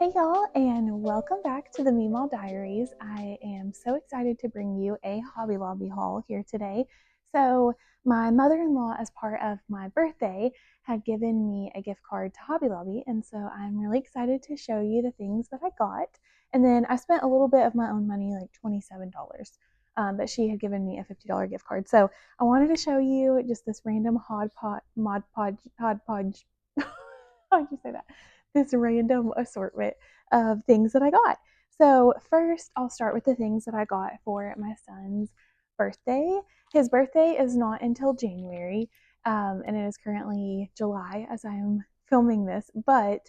Hey y'all, and welcome back to the Meemaw Diaries. I am so excited to bring you a Hobby Lobby haul here today. So, my mother-in-law, as part of my birthday, had given me a gift card to Hobby Lobby, and so I'm really excited to show you the things that I got. And then I spent a little bit of my own money, like $27, but she had given me a $50 gift card. So I wanted to show you just this random hodpodge. How'd you say that? This random assortment of things that I got. So, first, I'll start with the things that I got for my son's birthday. His birthday is not until January, and it is currently July as I am filming this. But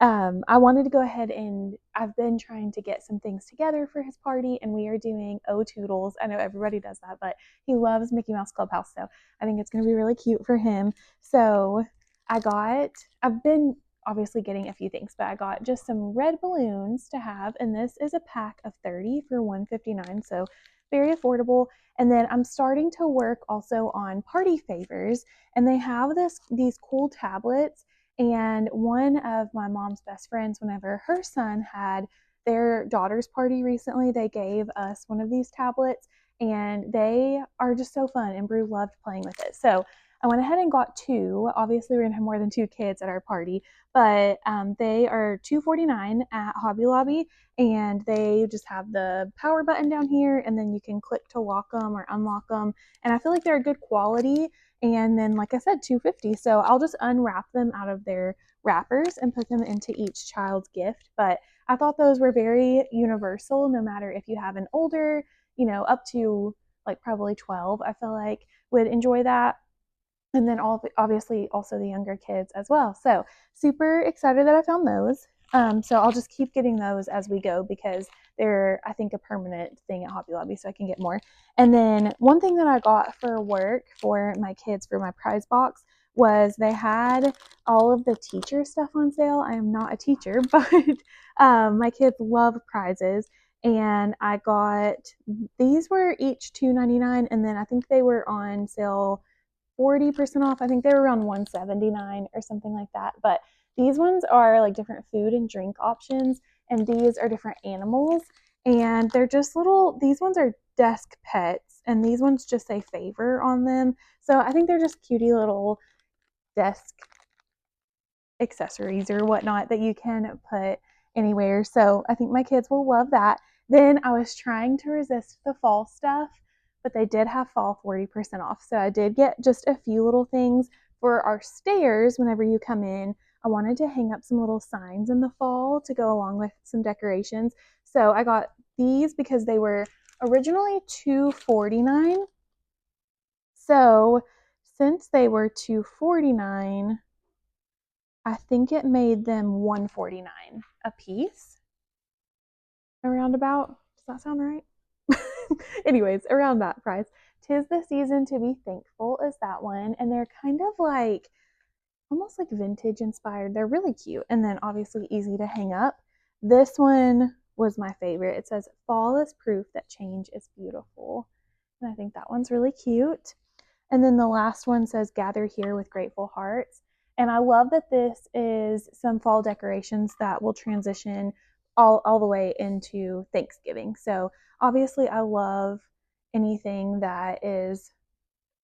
I wanted to go ahead and I've been trying to get some things together for his party, and we are doing Oh Toodles. I know everybody does that, but he loves Mickey Mouse Clubhouse, so I think it's going to be really cute for him. So I've been obviously getting a few things, but I got just some red balloons to have, and this is a pack of 30 for $1.59, so very affordable. And then I'm starting to work also on party favors, and they have these cool tablets. And one of my mom's best friends, whenever her son had their daughter's party recently, they gave us one of these tablets, and they are just so fun. And Brew loved playing with it. So I went ahead and got two. Obviously, we're gonna have more than two kids at our party, but they are $2.49 at Hobby Lobby, and they just have the power button down here, and then you can click to lock them or unlock them. And I feel like they're a good quality. And then, like I said, 250. So I'll just unwrap them out of their wrappers and put them into each child's gift. But I thought those were very universal, no matter if you have an older, up to like probably 12, I feel like would enjoy that. And then obviously also the younger kids as well. So super excited that I found those. So I'll just keep getting those as we go because they're, I think, a permanent thing at Hobby Lobby, so I can get more. And then one thing that I got for work for my kids for my prize box was they had all of the teacher stuff on sale. I am not a teacher, but my kids love prizes. And I got, these were each $2.99, and then I think they were on sale 40% off. I think they were around 179 or something like that. But these ones are like different food and drink options, and these are different animals. And they're just little, these ones are desk pets, and these ones just say favor on them. So I think they're just cutie little desk accessories or whatnot that you can put anywhere. So I think my kids will love that. Then I was trying to resist the fall stuff, but they did have fall 40% off. So I did get just a few little things for our stairs whenever you come in. I wanted to hang up some little signs in the fall to go along with some decorations. So I got these because they were originally $2.49. So since they were $2.49, I think it made them $1.49 a piece. Around about. Does that sound right? Anyways, around that price. Tis the season to be thankful is that one, and they're kind of like almost like vintage inspired. They're really cute, and then obviously easy to hang up. This one was my favorite. It says fall is proof that change is beautiful, and I think that one's really cute. And then the last one says gather here with grateful hearts. And I love that this is some fall decorations that will transition all the way into Thanksgiving. So obviously I love anything that is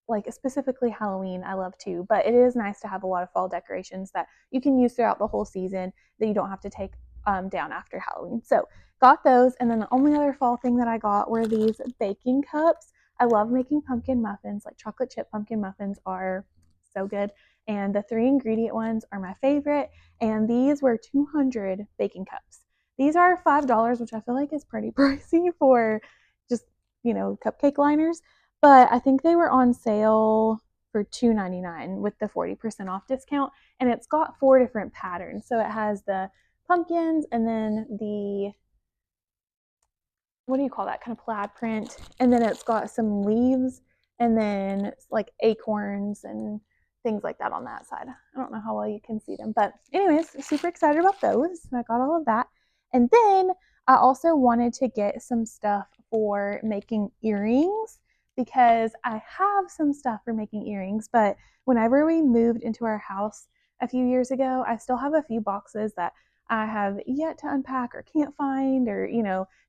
like specifically Halloween, I love too, but it is nice to have a lot of fall decorations that you can use throughout the whole season that you don't have to take down after Halloween. So got those, and then the only other fall thing that I got were these baking cups. I love making pumpkin muffins, like chocolate chip pumpkin muffins are so good. And the 3 ingredient ones are my favorite. And these were 200 baking cups. These are $5, which I feel like is pretty pricey for just, cupcake liners. But I think they were on sale for $2.99 with the 40% off discount. And it's got 4 different patterns. So it has the pumpkins, and then the, what do you call that, kind of plaid print, and then it's got some leaves, and then like acorns and things like that on that side. I don't know how well you can see them, but anyways, super excited about those. I got all of that. And then I also wanted to get some stuff for making earrings because I have some stuff for making earrings, but whenever we moved into our house a few years ago, I still have a few boxes that I have yet to unpack or can't find, or,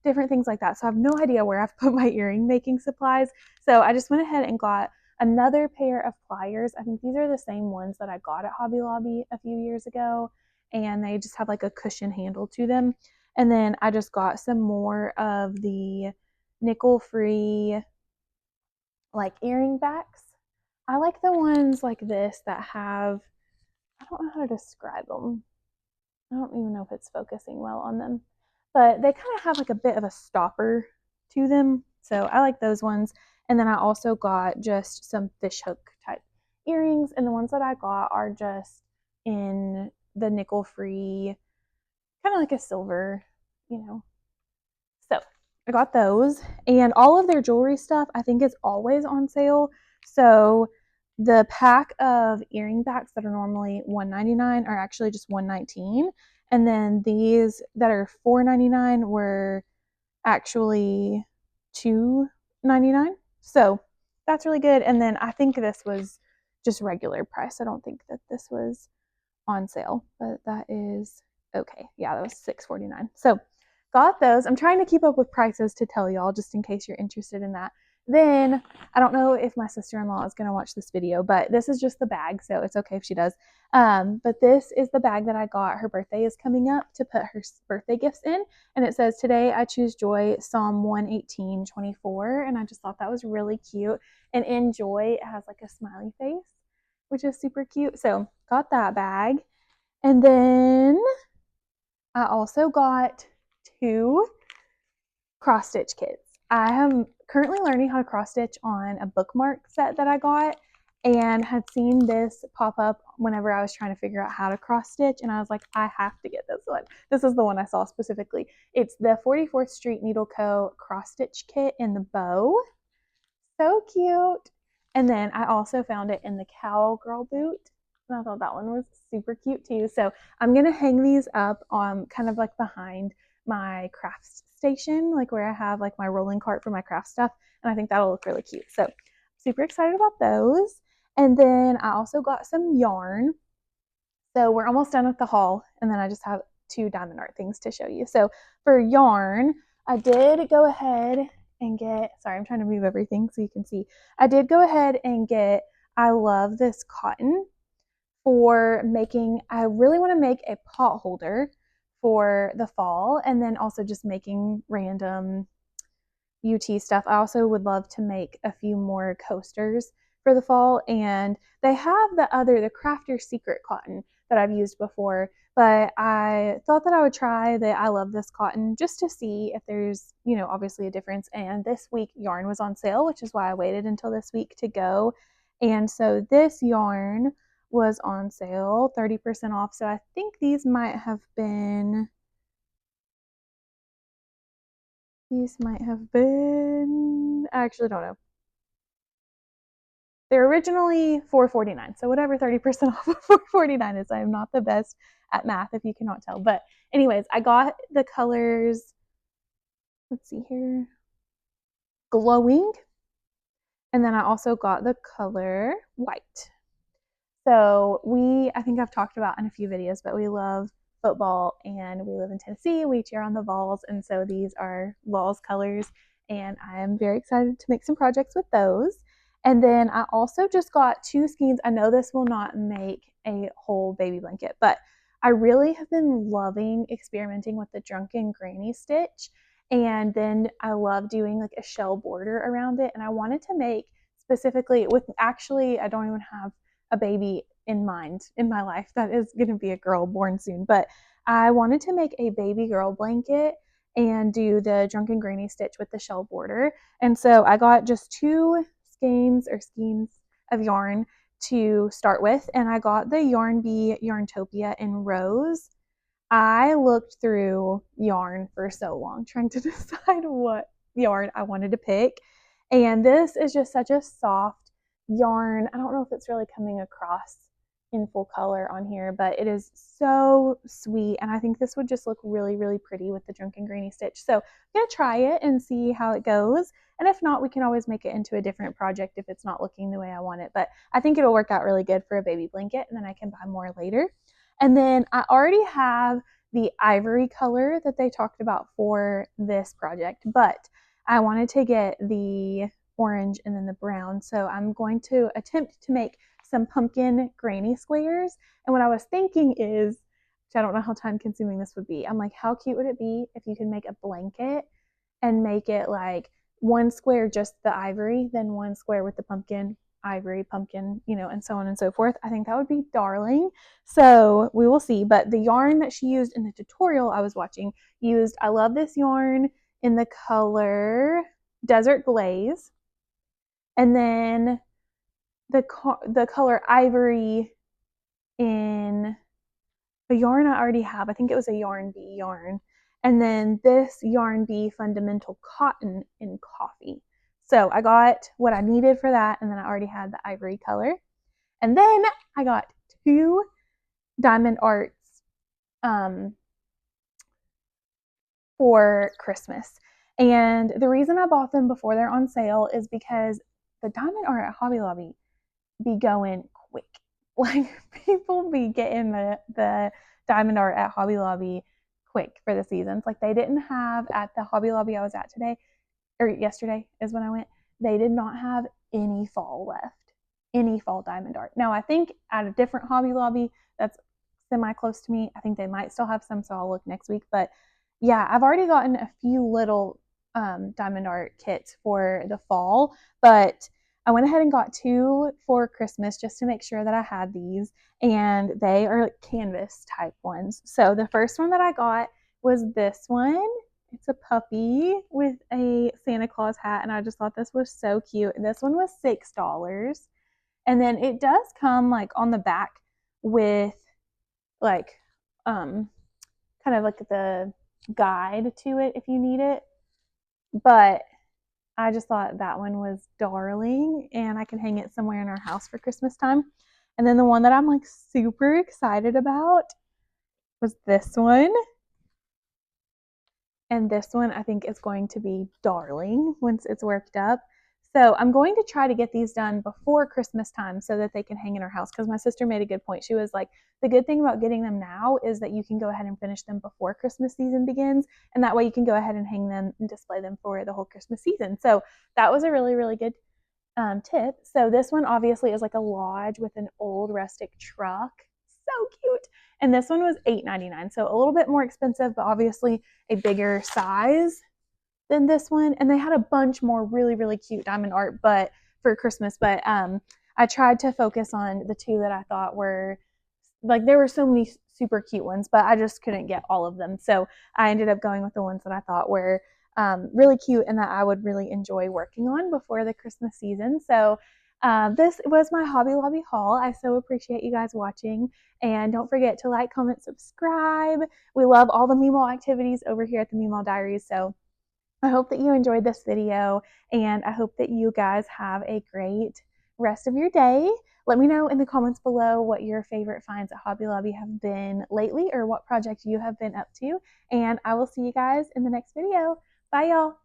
different things like that. So I have no idea where I've put my earring making supplies. So I just went ahead and got another pair of pliers. I think these are the same ones that I got at Hobby Lobby a few years ago, and they just have like a cushion handle to them. And then I just got some more of the nickel-free like earring backs. I like the ones like this that have, I don't know how to describe them. I don't even know if it's focusing well on them, but they kind of have like a bit of a stopper to them. So I like those ones. And then I also got just some fishhook type earrings. And the ones that I got are just in the nickel free, kind of like a silver, you know. So I got those. And all of their jewelry stuff, I think, is always on sale. So the pack of earring backs that are normally $1.99 are actually just $1.19. And then these that are $4.99 were actually $2.99. So that's really good. And then I think this was just regular price. I don't think that this was on sale, but that is okay. Yeah, that was $6.49. So got those. I'm trying to keep up with prices to tell y'all just in case you're interested in that. Then I don't know if my sister-in-law is going to watch this video, but this is just the bag, so it's okay if she does. But this is the bag that I got. Her birthday is coming up to put her birthday gifts in, and it says, "Today I choose joy, Psalm 118:24," and I just thought that was really cute. And in joy, it has like a smiley face, which is super cute. So got that bag. And then I also got two cross stitch kits. I am currently learning how to cross stitch on a bookmark set that I got, and had seen this pop up whenever I was trying to figure out how to cross stitch, and I was like, I have to get this one. This is the one I saw specifically. It's the 44th Street Needle Co. cross stitch kit in the bow. So cute. And then I also found it in the cowgirl boot, and I thought that one was super cute too. So I'm gonna hang these up on kind of like behind my crafts station, like where I have like my rolling cart for my craft stuff, and I think that'll look really cute. So super excited about those. And then I also got some yarn. So we're almost done with the haul, and then I just have two diamond art things to show you. So for yarn, I did go ahead and get, sorry, I'm trying to move everything so you can see. I did go ahead and get, I love this cotton for making, I really want to make a pot holder for the fall, and then also just making random UT stuff. I also would love to make a few more coasters for the fall, and they have the Crafter Secret cotton that I've used before, but I thought that I would try the I Love This cotton just to see if there's, obviously a difference. And this week yarn was on sale, which is why I waited until this week to go. And so this yarn was on sale, 30% off. So I think these might have been I actually don't know. They're originally $4.49. So whatever 30% off of $4.49 is. I am not the best at math if you cannot tell. But anyways, I got the colors, let's see here, glowing. And then I also got the color white. So I think I've talked about in a few videos, but we love football and we live in Tennessee. We cheer on the Vols. And so these are Vols colors. And I am very excited to make some projects with those. And then I also just got two skeins. I know this will not make a whole baby blanket, but I really have been loving experimenting with the drunken granny stitch. And then I love doing like a shell border around it. And I wanted to make specifically with, actually, I don't even have a baby in mind in my life that is going to be a girl born soon, but I wanted to make a baby girl blanket and do the drunken granny stitch with the shell border. And so I got just two skeins of yarn to start with, and I got the Yarn Bee Yarntopia in rose. I looked through yarn for so long trying to decide what yarn I wanted to pick, and this is just such a soft yarn. I don't know if it's really coming across in full color on here, but it is so sweet, and I think this would just look really, really pretty with the drunken granny stitch. So I'm gonna try it and see how it goes, and if not, we can always make it into a different project if it's not looking the way I want it. But I think it'll work out really good for a baby blanket, and then I can buy more later. And then I already have the ivory color that they talked about for this project, but I wanted to get the orange and then the brown. So I'm going to attempt to make some pumpkin granny squares. And what I was thinking is, which I don't know how time consuming this would be. I'm like, how cute would it be if you could make a blanket and make it like one square just the ivory, then one square with the pumpkin, ivory, pumpkin, and so on and so forth. I think that would be darling. So we will see. But the yarn that she used in the tutorial I was watching I love this yarn in the color Desert Glaze. And then the color Ivory in a yarn I already have. I think it was a Yarn Bee yarn. And then this Yarn Bee Fundamental Cotton in Coffee. So I got what I needed for that, and then I already had the ivory color. And then I got 2 Diamond Arts for Christmas. And the reason I bought them before they're on sale is because the Diamond Art at Hobby Lobby be going quick. Like, people be getting the Diamond Art at Hobby Lobby quick for the seasons. Like, they didn't have at the Hobby Lobby I was at today, or yesterday is when I went, they did not have any fall left, any fall Diamond Art. Now, I think at a different Hobby Lobby that's semi close to me, I think they might still have some, so I'll look next week. But yeah, I've already gotten a few little Diamond Art kits for the fall, but I went ahead and got 2 for Christmas just to make sure that I had these, and they are canvas type ones. So the first one that I got was this one. It's a puppy with a Santa Claus hat, and I just thought this was so cute. This one was $6. And then it does come like on the back with like kind of like the guide to it if you need it. But I just thought that one was darling, and I can hang it somewhere in our house for Christmas time. And then the one that I'm like super excited about was this one. And this one I think is going to be darling once it's worked up. So I'm going to try to get these done before Christmas time so that they can hang in our house, because my sister made a good point. She was like, the good thing about getting them now is that you can go ahead and finish them before Christmas season begins, and that way you can go ahead and hang them and display them for the whole Christmas season. So that was a really, really good tip. So this one obviously is like a lodge with an old rustic truck. So cute. And this one was $8.99, so a little bit more expensive, but obviously a bigger size than this one. And they had a bunch more really, really cute Diamond Art but for Christmas. But I tried to focus on the 2 that I thought were like, there were so many super cute ones, but I just couldn't get all of them. So I ended up going with the ones that I thought were really cute and that I would really enjoy working on before the Christmas season. So this was my Hobby Lobby haul. I so appreciate you guys watching. And don't forget to like, comment, subscribe. We love all the Meemaw activities over here at the Meemaw Diaries. So I hope that you enjoyed this video, and I hope that you guys have a great rest of your day. Let me know in the comments below what your favorite finds at Hobby Lobby have been lately, or what project you have been up to. And I will see you guys in the next video. Bye, y'all.